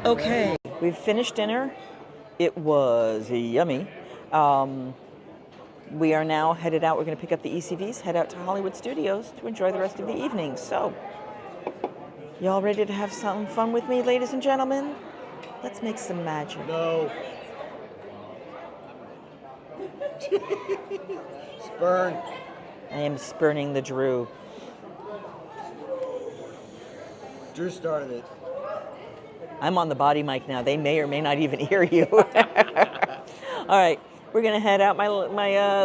Okay, we've finished dinner. It was yummy. We are now headed out. We're going to pick up the ECVs, head out to Hollywood Studios to enjoy the rest of the evening. So, y'all ready to have some fun with me, ladies and gentlemen? Let's make some magic. No. Spurn. I am spurning the Drew. Drew started it. I'm on the body mic now. They may or may not even hear you. All right, we're gonna head out. My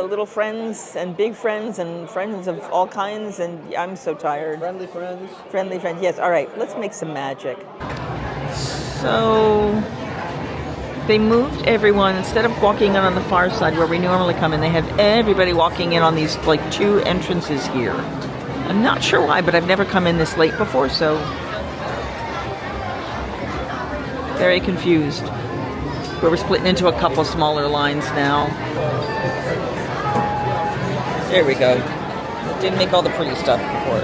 little friends and big friends and friends of all kinds, and I'm so tired. Friendly friends. Friendly friends. Yes. All right, let's make some magic. So they moved everyone, instead of walking in on the far side where we normally come in, they have everybody walking in on these like two entrances here. I'm not sure why, but I've never come in this late before, so very confused. We're splitting into a couple smaller lines now. There we go. Didn't make all the pretty stuff before.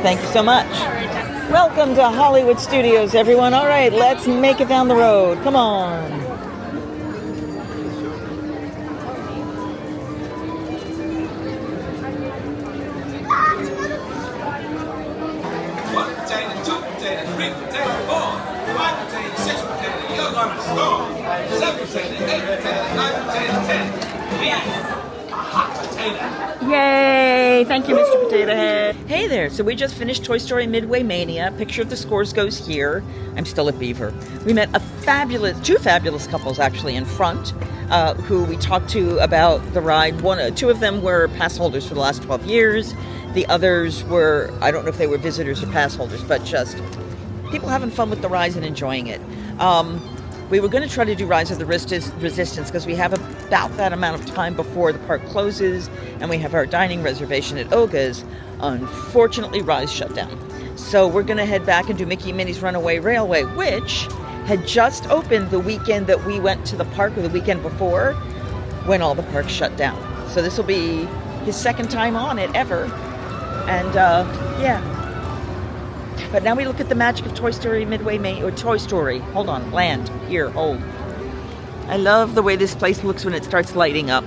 Thank you so much. Welcome to Hollywood Studios, everyone. All right, let's make it down the road. Come on. Yay! Thank you, Mr. Potato Head. Hey there. So we just finished Toy Story Midway Mania. Picture of the scores goes here. I'm still at Beaver. We met two fabulous couples actually in front, who we talked to about the ride. Two of them were pass holders for the last 12 years. The others were, I don't know if they were visitors or pass holders, but just people having fun with the rides and enjoying it. We were going to try to do Rise of the Resistance because we have about that amount of time before the park closes, and we have our dining reservation at Ogas. Unfortunately, Rise shut down. So we're going to head back and do Mickey and Minnie's Runaway Railway, which had just opened the weekend that we went to the park, or the weekend before, when all the parks shut down. So this will be his second time on it ever. And yeah. But now we look at the magic of Toy Story Midway Mania, or Toy Story. Hold on, land. Here, hold. I love the way this place looks when it starts lighting up.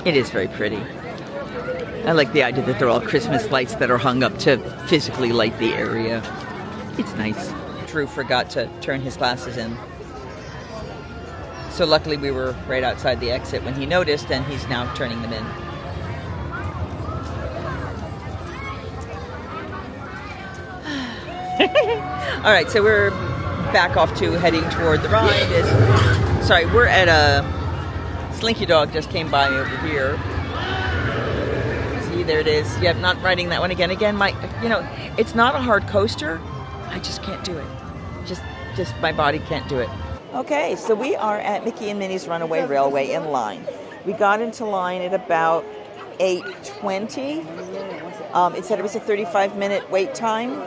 It is very pretty. I like the idea that they're all Christmas lights that are hung up to physically light the area. It's nice. Drew forgot to turn his glasses in. So luckily we were right outside the exit when he noticed, and he's now turning them in. All right, so we're back off to heading toward the ride. Sorry, we're at a Slinky Dog just came by over here. See, there it is. Yeah, not riding that one again. Again, it's not a hard coaster. I just can't do it. Just my body can't do it. Okay, so we are at Mickey and Minnie's Runaway Railway in line. We got into line at about 8:20. It said it was a 35-minute wait time.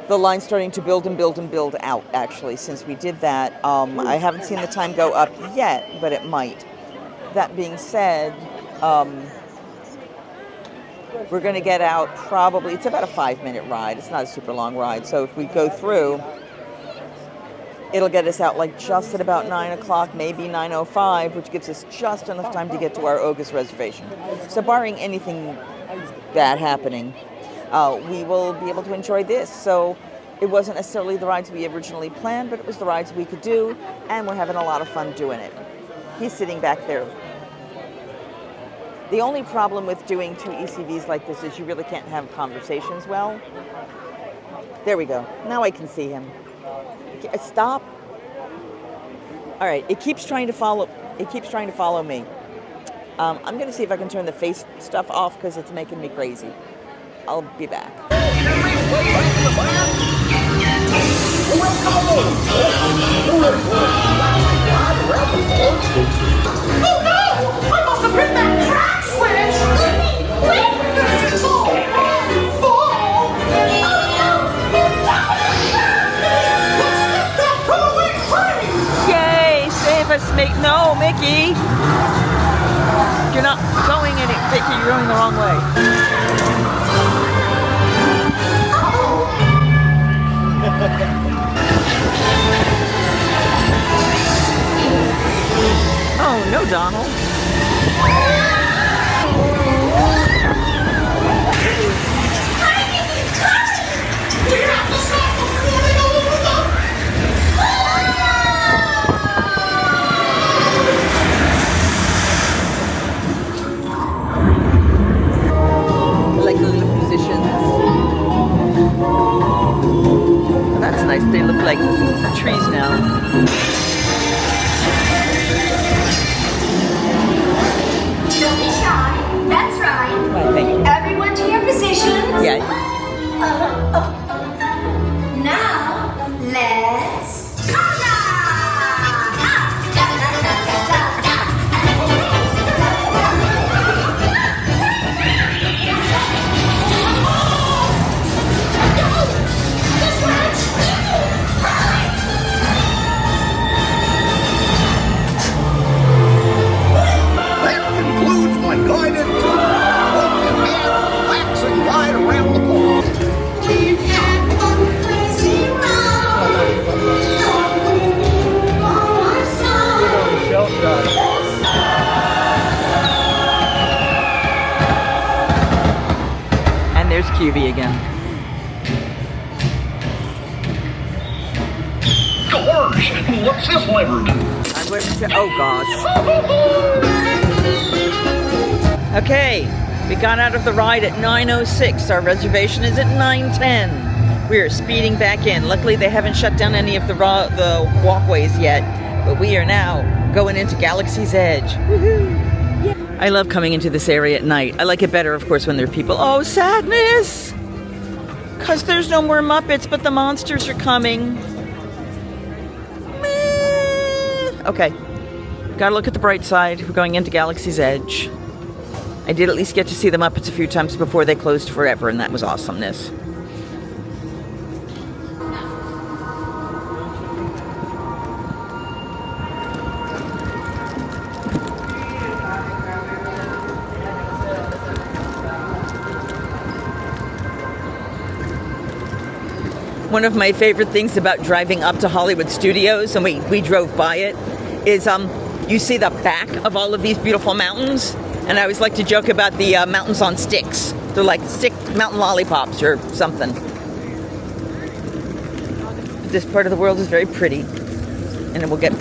The line's starting to build and build and build out, actually, since we did that. I haven't seen the time go up yet, but it might. That being said, we're going to get out probably, it's about a 5-minute ride. It's not a super long ride. So if we go through, it'll get us out like just at about 9 o'clock, maybe 9:05, which gives us just enough time to get to our Ogas reservation. So barring anything bad happening, we will be able to enjoy this. So it wasn't necessarily the rides we originally planned, but it was the rides we could do, and we're having a lot of fun doing it. He's sitting back there. The only problem with doing two ECVs like this is you really can't have conversations well. There we go. Now I can see him. Stop. All right. It keeps trying to follow me. I'm going to see if I can turn the face stuff off because it's making me crazy. I'll be back. Oh no! I must have hit that crack switch! Fall! Oh no! No, Mickey. You're not going any. Mickey, you're going the wrong way. Oh no, Donald. Like the little musicians. Oh, that's nice. They look like trees now. Don't be shy. That's right. Why, thank you. Everyone to your positions. Yeah. Now, let's That concludes my guided tour. Hope you had a relaxing ride around the park. We've had one crazy ride. Shell shot. And there's QB again. Gosh, what's this lever do? I'm going to. Oh gosh. Okay, we got out of the ride at 9:06. Our reservation is at 9:10. We are speeding back in. Luckily, they haven't shut down any of the walkways yet, but we are now going into Galaxy's Edge. Woohoo! Yeah. I love coming into this area at night. I like it better, of course, when there are people. Oh, sadness! Because there's no more Muppets, but the monsters are coming. Meh. Okay, gotta look at the bright side. We're going into Galaxy's Edge. I did at least get to see the Muppets a few times before they closed forever, and that was awesomeness. One of my favorite things about driving up to Hollywood Studios, and we drove by it, is you see the back of all of these beautiful mountains. And I always like to joke about the mountains on sticks. They're like stick mountain lollipops or something. This part of the world is very pretty. And it will get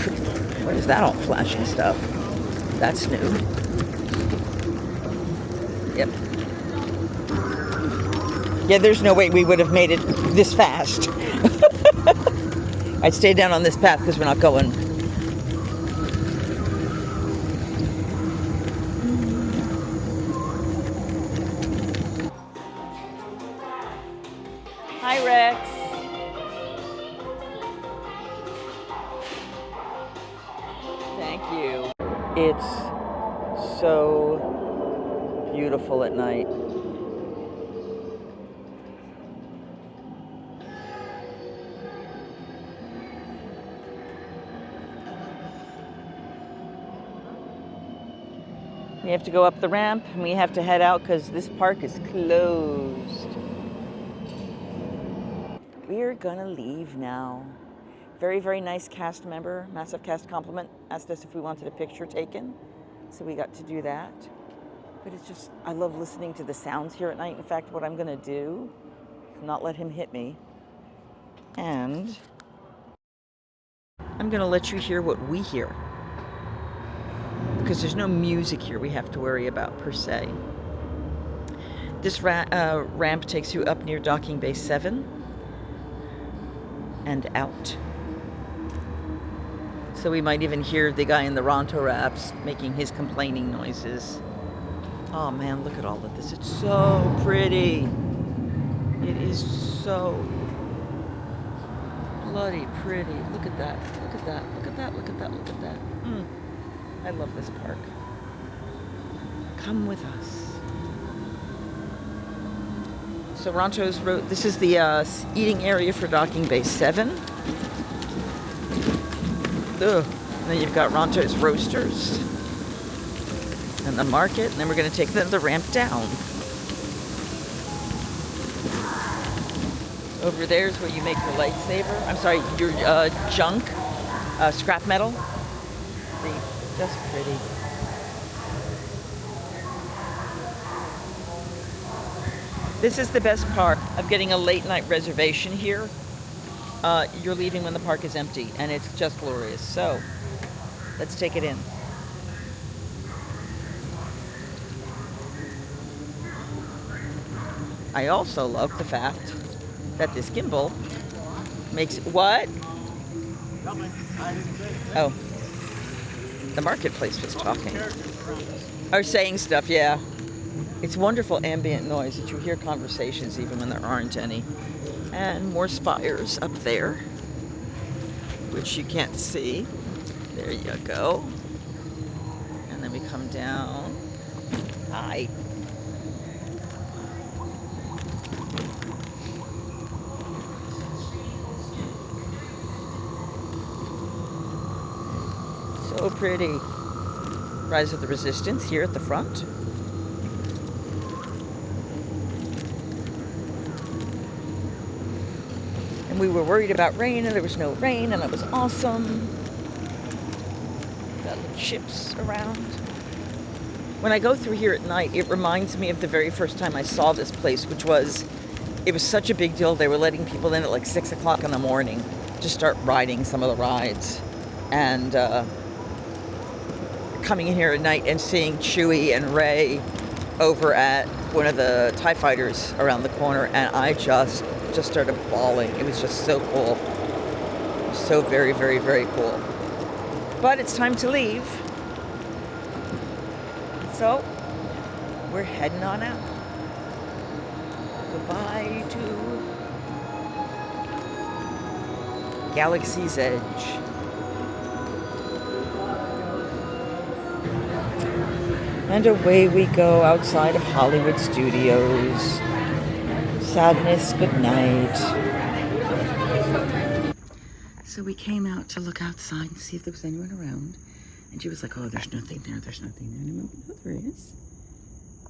what is that all flashing stuff? That's new. Yep. Yeah, there's no way we would have made it this fast. I'd stay down on this path because we're not going. Hi, Rex. Thank you. It's so beautiful at night. We have to go up the ramp and we have to head out because this park is closed. We're gonna leave now. Very, very nice cast member, massive cast compliment, asked us if we wanted a picture taken. So we got to do that. But it's just, I love listening to the sounds here at night. In fact, what I'm gonna do is not let him hit me. And I'm gonna let you hear what we hear. Because there's no music here we have to worry about per se. This ramp takes you up near Docking Bay 7 and out. So we might even hear the guy in the Ronto wraps making his complaining noises. Oh man, look at all of this. It's so pretty. It is so bloody pretty. Look at that. Look at that. Look at that. Look at that. Look at that. I love this park. Come with us. So Ronto's Road, this is the eating area for Docking Bay 7. Ugh. And then you've got Ronto's Roasters and the market. And then we're going to take the ramp down. Over there is where you make your lightsaber. I'm sorry, your junk, scrap metal. See, just pretty. This is the best part of getting a late night reservation here. You're leaving when the park is empty, and it's just glorious. So, let's take it in. I also love the fact that this gimbal makes what? Oh, the marketplace was talking or saying stuff. Yeah, it's wonderful ambient noise that you hear conversations even when there aren't any. And more spires up there, which you can't see. There you go. And then we come down. Hi. So pretty. Rise of the Resistance here at the front. And we were worried about rain, and there was no rain, and it was awesome. Got little ships around. When I go through here at night, it reminds me of the very first time I saw this place, which was, it was such a big deal. They were letting people in at like 6 o'clock in the morning to start riding some of the rides. And coming in here at night and seeing Chewie and Rey over at one of the TIE fighters around the corner, and I just started bawling. It was just so cool. So very, very, very cool. But it's time to leave. So we're heading on out. Goodbye to Galaxy's Edge. And away we go outside of Hollywood Studios. Sadness, good night. So we came out to look outside and see if there was anyone around. And she was like, oh, there's nothing there, there's nothing there. And I went, no, there is.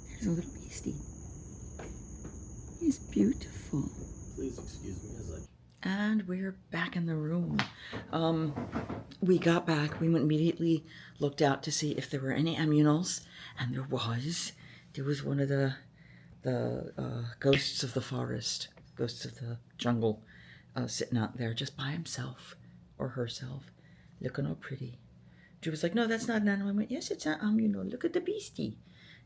There's a little beastie. He's beautiful. Please excuse me as I... And we're back in the room. We got back, we went immediately looked out to see if there were any ammunals. And there was. There was one of the ghosts of the forest, ghosts of the jungle, sitting out there just by himself or herself, looking all pretty. Drew was like, no, that's not an animal. I went, yes, it's an ammunal. Look at the beastie.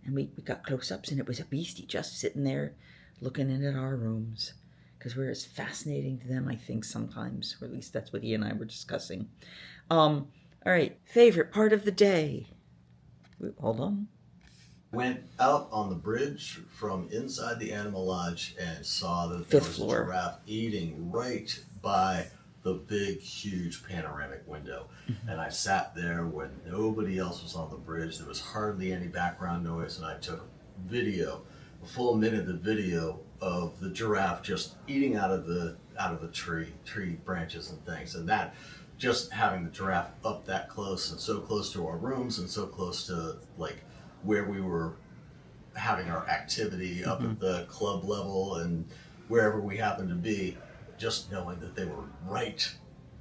And we got close-ups, and it was a beastie just sitting there looking in at our rooms. Because we're as fascinating to them, I think, sometimes. Or at least that's what he and I were discussing. All right, favorite part of the day. Hold on. Went out on the bridge from inside the animal lodge and saw that Fifth there was floor. a giraffe eating right by the big, huge panoramic window. Mm-hmm. And I sat there when nobody else was on the bridge. There was hardly any background noise, and I took video, a full minute of video of the giraffe just eating out of the tree branches and things. And that, just having the giraffe up that close and so close to our rooms and so close to like where we were having our activity up at the club level and wherever we happened to be, just knowing that they were right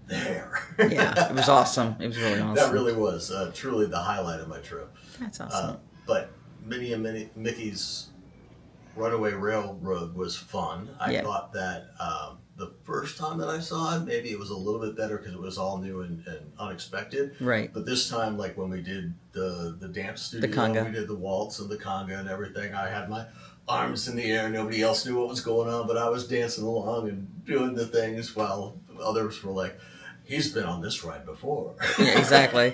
there. Yeah, it was awesome. It was really awesome. That really was truly the highlight of my trip. That's awesome. But Minnie and Mickey's Runaway Railroad was fun. I thought that the first time that I saw it, maybe it was a little bit better because it was all new and unexpected. Right. But this time, like when we did the dance studio, the conga. we did the waltz and the conga and everything, I had my arms in the air. Nobody else knew what was going on, but I was dancing along and doing the things while others were like, he's been on this ride before. Yeah, exactly.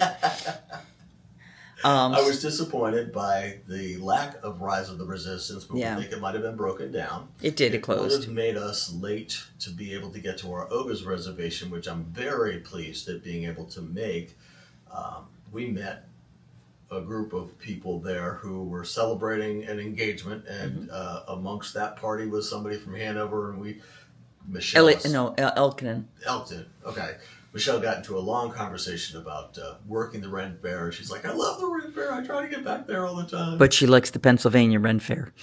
I was disappointed by the lack of Rise of the Resistance, but I think it might have been broken down. It did, it closed. It would have made us late to be able to get to our Ogas reservation, which I'm very pleased at being able to make. We met a group of people there who were celebrating an engagement, and amongst that party was somebody from Hanover, and Michelle. Elkton. Okay. Michelle got into a long conversation about working the Ren Fair. She's like, I love the Ren Fair. I try to get back there all the time. But she likes the Pennsylvania Ren Fair.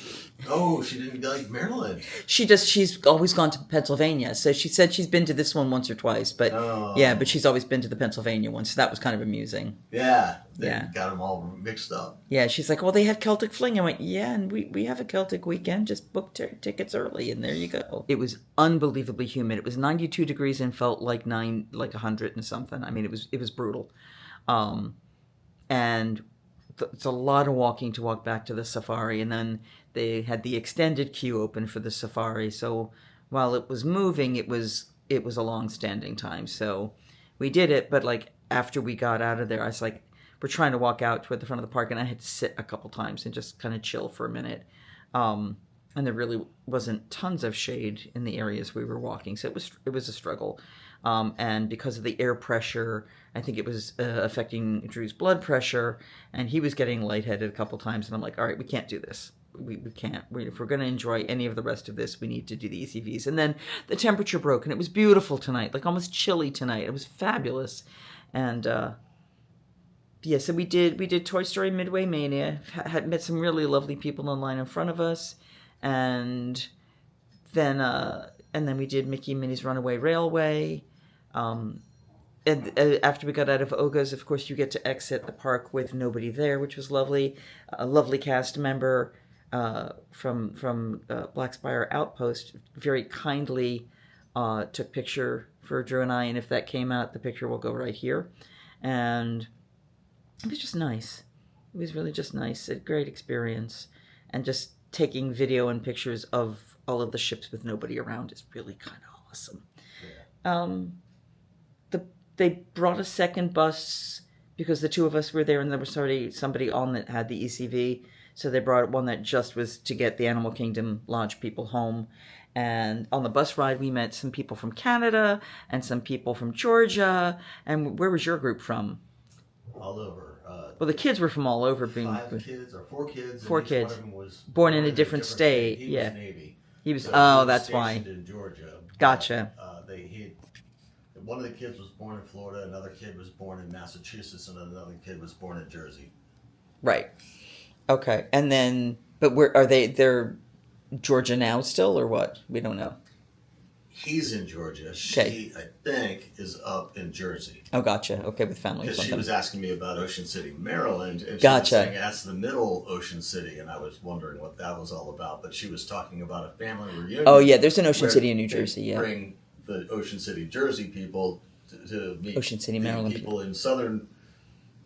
Oh, she didn't like Maryland. She's always gone to Pennsylvania. So she said she's been to this one once or twice. But yeah, but she's always been to the Pennsylvania one. So that was kind of amusing. Yeah. They Yeah. got them all mixed up. Yeah, she's like, well, they have Celtic Fling. I went, yeah, and we have a Celtic weekend. Just book tickets early, and there you go. It was unbelievably humid. It was 92 degrees and felt like 100 and something. I mean, it was brutal. And it's a lot of walking to walk back to the safari, and then they had the extended queue open for the safari. So while it was moving, it was a long-standing time. So we did it, but like after we got out of there, I was like, we're trying to walk out toward the front of the park, and I had to sit a couple times and just kind of chill for a minute. And there really wasn't tons of shade in the areas we were walking, so it was a struggle. And because of the air pressure, I think it was affecting Drew's blood pressure, and he was getting lightheaded a couple times. And I'm like, all right, we can't do this. We can't. If we're going to enjoy any of the rest of this, we need to do the ECVs. And then the temperature broke, and it was beautiful tonight, like almost chilly tonight. It was fabulous, and yeah, so we did Toy Story Midway Mania. Had met some really lovely people in line in front of us, and then we did Mickey and Minnie's Runaway Railway. And after we got out of Ogas, of course, you get to exit the park with nobody there, which was lovely. A lovely cast member from Black Spire Outpost very kindly took picture for Drew and I, and if that came out, the picture will go right here. And it was just nice. It was really just nice. A great experience. And just taking video and pictures of all of the ships with nobody around is really kind of awesome. Yeah. They brought a second bus because the two of us were there, and there was already somebody on that had the ECV. So they brought one that just was to get the Animal Kingdom Lodge people home. And on the bus ride, we met some people from Canada and some people from Georgia. And where was your group from? All over. Well, the kids were from all over. Four kids. Four and each kids. One of them was born in a different state. He yeah. was Navy. He was. So Oh, he was that's why. stationed in Georgia. Gotcha. One of the kids was born in Florida. Another kid was born in Massachusetts, and another kid was born in Jersey. Right. Okay. And then, but where are they? They're Georgia now still, or what? We don't know. He's in Georgia. She, I think, is up in Jersey. Oh, gotcha. Okay, with family or Because something. she was asking me about Ocean City, Maryland, and she Gotcha. was saying that's the middle Ocean City, and I was wondering what that was all about. But she was talking about a family reunion. Oh, yeah, there's an Ocean where City in New they Jersey, yeah. Bring the Ocean City, Jersey people to meet Ocean City, the Maryland people in southern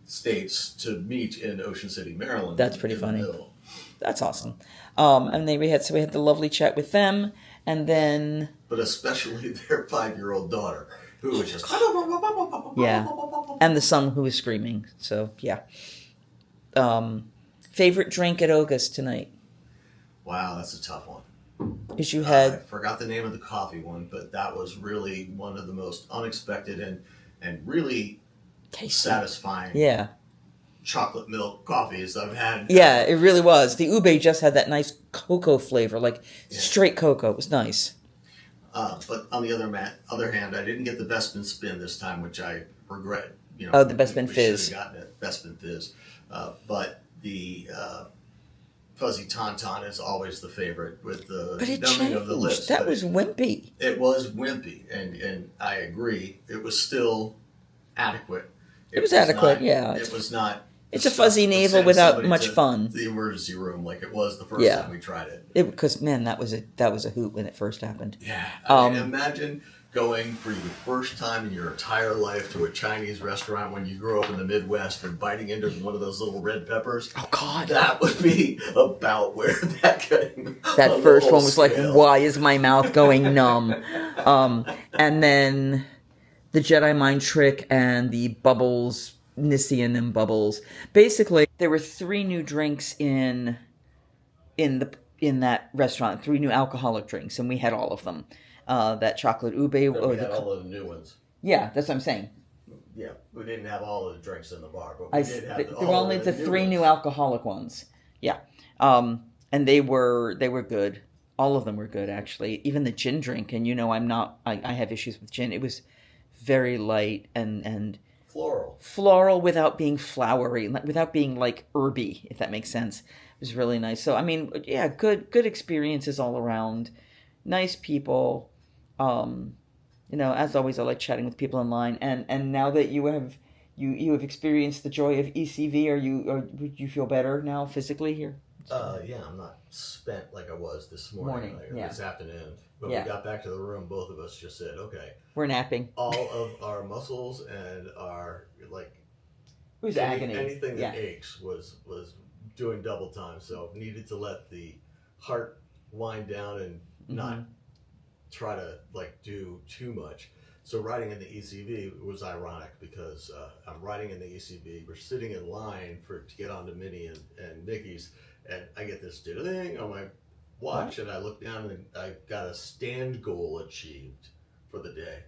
states to meet in Ocean City, Maryland. That's pretty in the funny. middle. That's awesome. And then we had the lovely chat with them, and then But especially their 5-year-old daughter, who was just yeah, and the son who was screaming. So yeah. Favorite drink at Ogas tonight? Wow, that's a tough one. Because you I had forgot the name of the coffee one, but that was really one of the most unexpected and really tasty. satisfying Yeah. chocolate milk coffees I've had. Yeah, it really was. The ube just had that nice cocoa flavor, like straight cocoa. It was nice. But on the other hand, I didn't get the Bespin Spin this time, which I regret. You know, Oh, the Bespin we Fizz. should have gotten it, Bespin Fizz. But the Fuzzy Tauntaun is always the favorite with the But it numbing of the lips. changed. That but was wimpy. It was wimpy, and I agree. It was still adequate. It was adequate, not, yeah. It was not. It's a fuzzy let's navel send without somebody much to fun. The emergency room, like it was the first Yeah. time we tried it. Because man, that was a hoot when it first happened. Yeah. I mean, imagine going for your first time in your entire life to a Chinese restaurant when you grew up in the Midwest and biting into one of those little red peppers. Oh God. That would be about where that came. That first one was like, why is my mouth going numb? And then the Jedi mind trick and the bubbles, Nissian and bubbles. Basically, there were 3 new drinks in that restaurant, 3 new alcoholic drinks, and we had all of them. That chocolate ube. We had all of the new ones. Yeah, that's what I'm saying. Yeah, we didn't have all of the drinks in the bar, but we did have there were only the 3 new alcoholic ones. Yeah, and they were good. All of them were good, actually. Even the gin drink, and I have issues with gin. It was very light and Floral. without being flowery, without being like herby, if that makes sense. It was really nice. So I mean, yeah, good experiences all around. Nice people. As always, I like chatting with people online. And now that you have experienced the joy of ECV, would you feel better now physically here? Yeah, I'm not spent like I was this morning yeah. this afternoon. When Yeah. we got back to the room, both of us just said, "Okay, We're napping." all of our muscles and our It was agony. Anything that aches was doing double time. So needed to let the heart wind down and not try to do too much. So riding in the ECV was ironic because I'm riding in the ECV. We're sitting in line to get onto Minnie and Mickey's, and I get this ding on my watch, and I look down and I got a stand goal achieved for the day.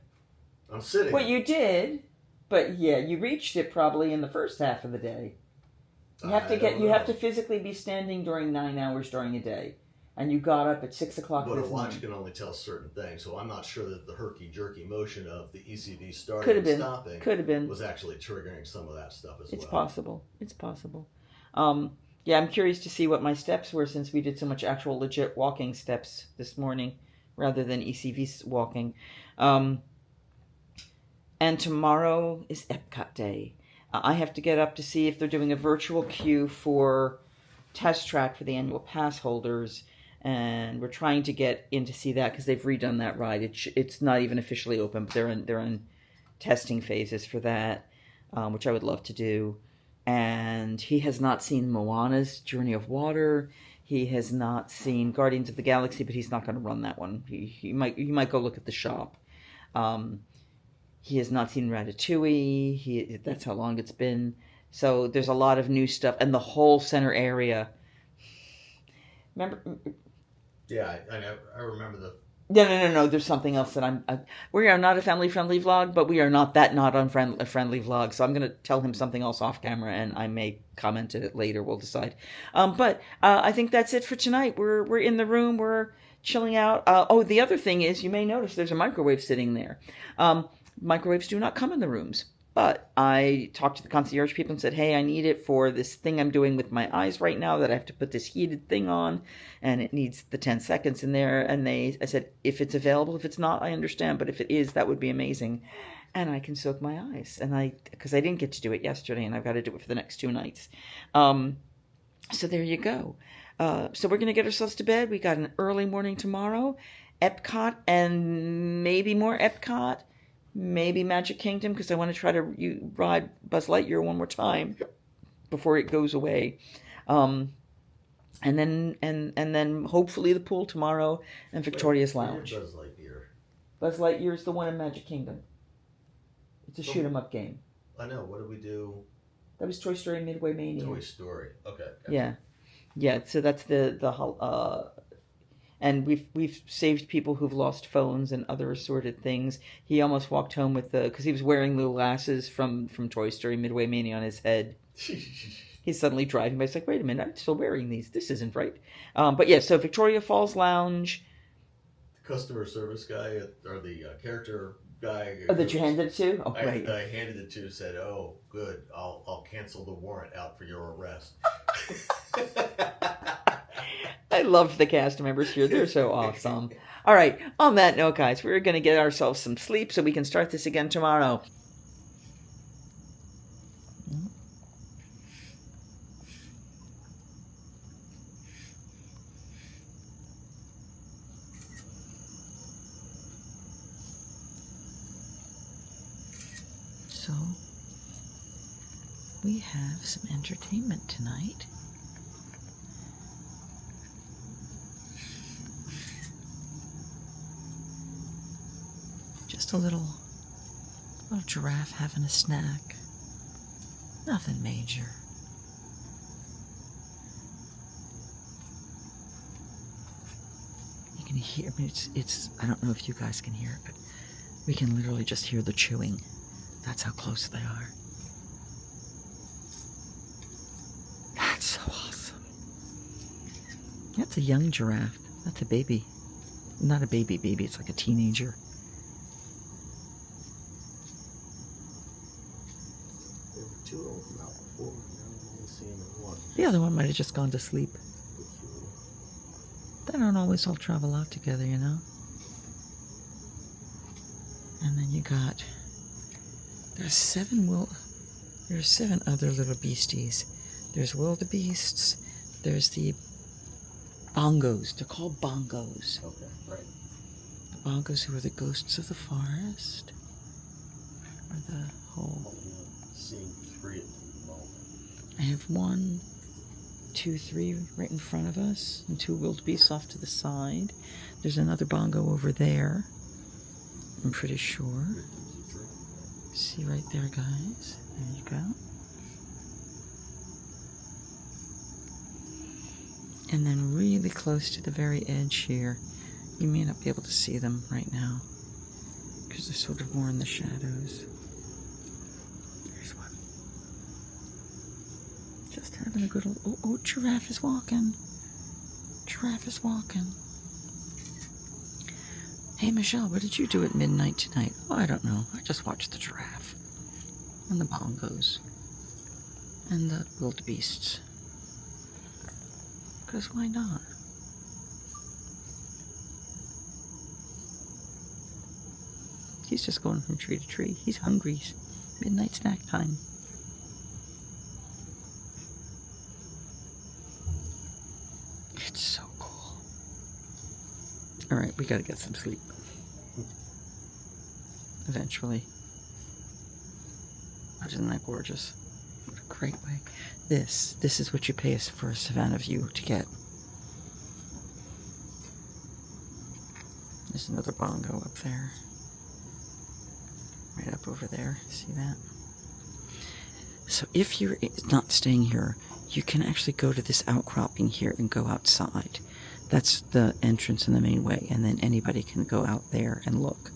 I'm sitting. Well, you did, but yeah, you reached it probably in the first half of the day. You have to physically be standing during 9 hours during a day. And you got up at 6 o'clock. But a watch can only tell certain things, so I'm not sure that the herky-jerky motion of the ECV starting and stopping was actually triggering some of that stuff as well. It's possible. Yeah, I'm curious to see what my steps were since we did so much actual legit walking steps this morning rather than ECV walking. And tomorrow is Epcot Day. I have to get up to see if they're doing a virtual queue for Test Track for the annual pass holders. And we're trying to get in to see that because they've redone that ride. It's not even officially open, but they're in testing phases for that, which I would love to do. And he has not seen Moana's Journey of Water. He has not seen Guardians of the Galaxy, but he's not going to run that one. He might go look at the shop. He has not seen Ratatouille. That's how long it's been. So there's a lot of new stuff, and the whole center area. Remember? Yeah, I remember the... No. There's something else that we are not a family-friendly vlog, but we are not that not unfriendly vlog. So I'm going to tell him something else off camera, and I may comment it later. We'll decide. But I think that's it for tonight. We're in the room. We're chilling out. The other thing is, you may notice there's a microwave sitting there. Microwaves do not come in the rooms. But I talked to the concierge people and said, hey, I need it for this thing I'm doing with my eyes right now that I have to put this heated thing on, and it needs the 10 seconds in there. And I said, if it's available, if it's not, I understand. But if it is, that would be amazing. And I can soak my eyes. Because I didn't get to do it yesterday, and I've got to do it for the next 2 nights. So there you go. So we're going to get ourselves to bed. We got an early morning tomorrow. Epcot and maybe more Epcot. Maybe Magic Kingdom, because I want to try to ride Buzz Lightyear one more time before it goes away. And then hopefully the pool tomorrow and Victoria's Lounge. Buzz Lightyear. Buzz Lightyear is the one in Magic Kingdom. It's a shoot 'em up game. I know. What did we do? That was Toy Story Midway Mania. Toy Story. Okay. Gotcha. Yeah. So that's the and we've saved people who've lost phones and other assorted things. He almost walked home with because he was wearing the glasses from Toy Story Midway Mania on his head. He's suddenly driving by. He's like, wait a minute, I'm still wearing these. This isn't right. But yeah, so Victoria Falls Lounge. The customer service guy or the character guy. Oh, that you handed it to? Oh, great. I handed it to. Said, oh, good. I'll cancel the warrant out for your arrest. I love the cast members here. They're so awesome. All right. On that note, guys, we're going to get ourselves some sleep so we can start this again tomorrow. So, we have some entertainment tonight. Just a little giraffe having a snack. Nothing major. You can hear, I mean, it's, I don't know if you guys can hear it, but we can literally just hear the chewing. That's how close they are. That's so awesome. That's a young giraffe. That's a baby. Not a baby, it's like a teenager. There were two of them out before, and now I'm only seeing one. The other one might have just gone to sleep. They don't always all travel out together, you know? And then you got... There's seven other little beasties. There's wildebeests. There's the bongos. They're called bongos. Okay, right. The bongos who are the ghosts of the forest. Or the whole... Seeing three at the moment. I have 1, 2, 3 right in front of us, and 2 wildebeests off to the side. There's another bongo over there, I'm pretty sure. See right there, guys. There you go. And then really close to the very edge here, you may not be able to see them right now, because they're sort of more in the shadows. There's one. Just having a good old... Oh, giraffe is walking. Giraffe is walking. Hey, Michelle, what did you do at midnight tonight? Oh, I don't know. I just watched the giraffe. And the bongos. And the wildebeests. Because why not? He's just going from tree to tree. He's hungry. Midnight snack time. It's so cool. Alright, we gotta get some sleep. Eventually. But isn't that gorgeous? What a great way. This is what you pay us for a Savannah view to get. There's another bongo up there. Right up over there. See that? So if you're not staying here, you can actually go to this outcropping here and go outside. That's the entrance in the main way, and then anybody can go out there and look.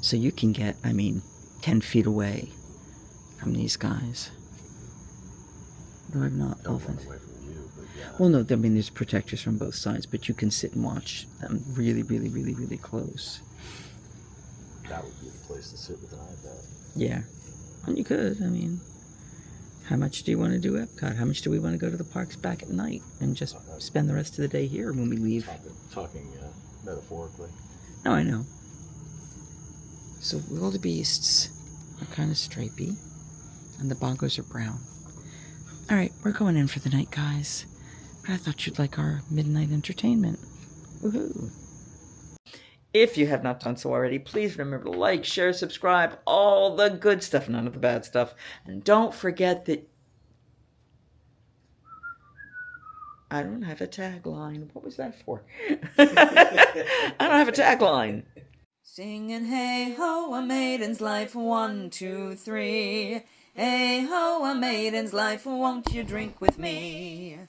So you can get, 10 feet away from these guys. Though I've not often... Away from you, but yeah. Well, no, there's protectors from both sides, but you can sit and watch them really, really, really, really close. That would be the place to sit with an iPad. Yeah. And you could, how much do you want to do Epcot? How much do we want to go to the parks back at night and just spend the rest of the day here when we leave? Talking metaphorically. No, I know. So wildebeests are kind of stripy, and the bongos are brown. All right, we're going in for the night, guys. But I thought you'd like our midnight entertainment. Woohoo! If you have not done so already, please remember to like, share, subscribe, all the good stuff, none of the bad stuff. And don't forget that I don't have a tagline. What was that for? I don't have a tagline. Singing, hey ho, a maiden's life, 1, 2, 3. Hey ho, a maiden's life, won't you drink with me?